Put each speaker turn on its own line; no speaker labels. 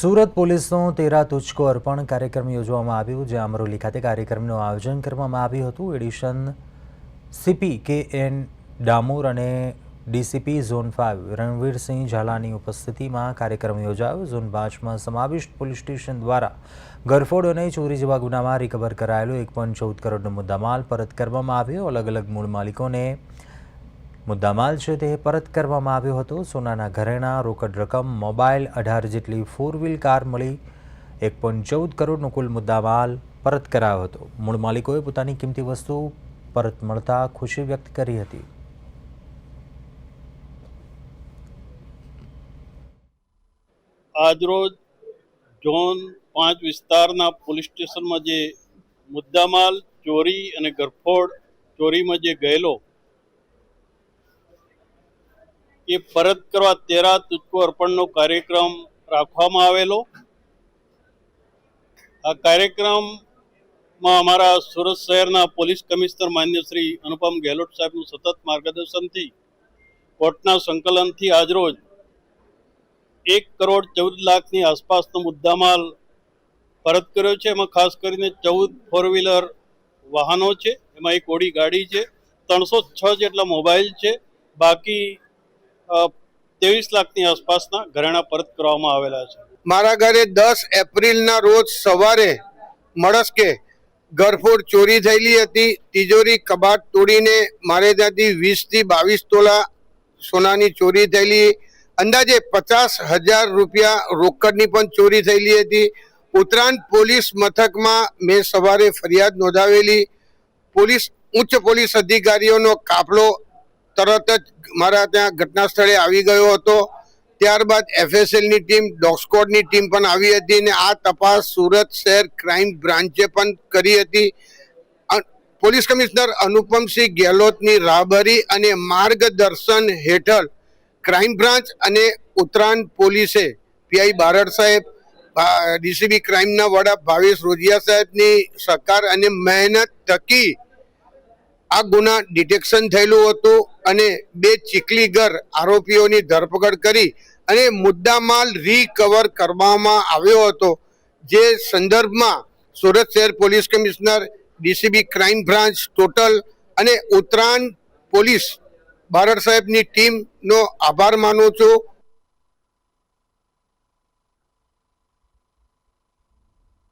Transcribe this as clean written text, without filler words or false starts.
સુરત પોલીસનો તેરા તુચકો અર્પણ કાર્યક્રમ યોજવામાં આવ્યો, જ્યાં અમરોલી ખાતે કાર્યક્રમનું આયોજન કરવામાં આવ્યું હતું। Addition CP કે.એન. ડામોર અને ડીસીપી ઝોન 5 રણવીરસિંહ ઝાલાની ઉપસ્થિતિમાં કાર્યક્રમ યોજાયો। ઝોન 5માં સમાવિષ્ટ પોલીસ સ્ટેશન દ્વારા ગરફોડ અને ચોરી જેવા ગુનામાં રિકવર કરાયેલો 1.14 કરોડનો મુદ્દામાલ પરત કરવામાં આવ્યો। અલગ અલગ મૂળ માલિકોને મુદ્દામાલ છે તે પરત કરવામાં આવ્યો હતો। સોનાના ઘરેણાં, રોકડ રકમ, મોબાઈલ, 18 જેટલી 4 વ્હીલ કાર મળી 1.14 કરોડનો કુલ મુદ્દામાલ પરત કરાયો હતો। મૂળ માલિકોએ પોતાની કિંમતી વસ્તુ પરત મળતા ખુશી વ્યક્ત કરી હતી।
આજરોજ ઝોન 5 વિસ્તારના પોલીસ સ્ટેશનમાં જે મુદ્દામાલ ચોરી અને ગરફોડ ચોરીમાં જે ગયેલો એ પરત કરવા તેરા તુચકો અર્પણનો કાર્યક્રમ રાખવામાં આવેલો। આ કાર્યક્રમમાં અમારા સુરત શહેરના પોલીસ કમિશનર માન્ય શ્રી અનુપમ ગેહલોત સાહેબનું સતત માર્ગદર્શનથી કોર્ટના સંકલનથી આજરોજ 1,14,00,000ની આસપાસનો મુદ્દામાલ પરત કર્યો છે। એમાં ખાસ કરીને 14 4 વ્હીલર વાહનો છે, એમાં એક ઓડી ગાડી છે, 306 જેટલા મોબાઈલ છે, બાકી 23 લાખની આસપાસના ઘરેણાં પરત કરવામાં આવેલા છે।
મારા ઘરે 10 એપ્રિલના રોજ સવારે મળસ્કે ગરફોડ ચોરી થયેલી હતી। તિજોરી કબાટ તોડીને મારે ત્યાંથી 20 થી 22 તોલા સોનાની ચોરી થયેલી। અંદાજે 50,000 રૂપિયા રોકડની પણ ચોરી થયેલી હતી। ઉત્તરાયણ પોલીસ મથકમાં મેં સવારે ફરિયાદ નોંધાવેલી। ઉચ્ચ પોલીસ અધિકારીઓનો કાફલો તરત જ મારા ત્યાં ઘટના સ્થળે આવી ગયો હતો। ત્યારબાદ FSLની ટીમ, ડોગ સ્ક્વોડની ટીમ પણ આવી હતી અને આ તપાસ સુરત શહેર ક્રાઇમ બ્રાન્ચે પણ કરી હતી। પોલીસ કમિશનર અનુપમસિંહ ગેહલોતની રાહબરી અને માર્ગદર્શન હેઠળ ક્રાઇમ બ્રાન્ચ અને ઉત્તરાયણ પોલીસે PI બારડ સાહેબ, DCP ક્રાઇમના વડા ભાવેશ રોજિયા સાહેબની સહકાર અને મહેનત થકી આ ગુના ડિટેક્શન થયેલું હતું અને 2 ચીખલીગર આરોપીઓની ધરપકડ કરી અને મુદ્દામાલ રિકવર કરવામાં આવ્યો હતો। જે સંદર્ભમાં સુરત શહેર police commissioner, DCP crime branch total અને ઉત્તરાયણ પોલીસ બારડ સાહેબની ટીમનો આભાર માનું છું।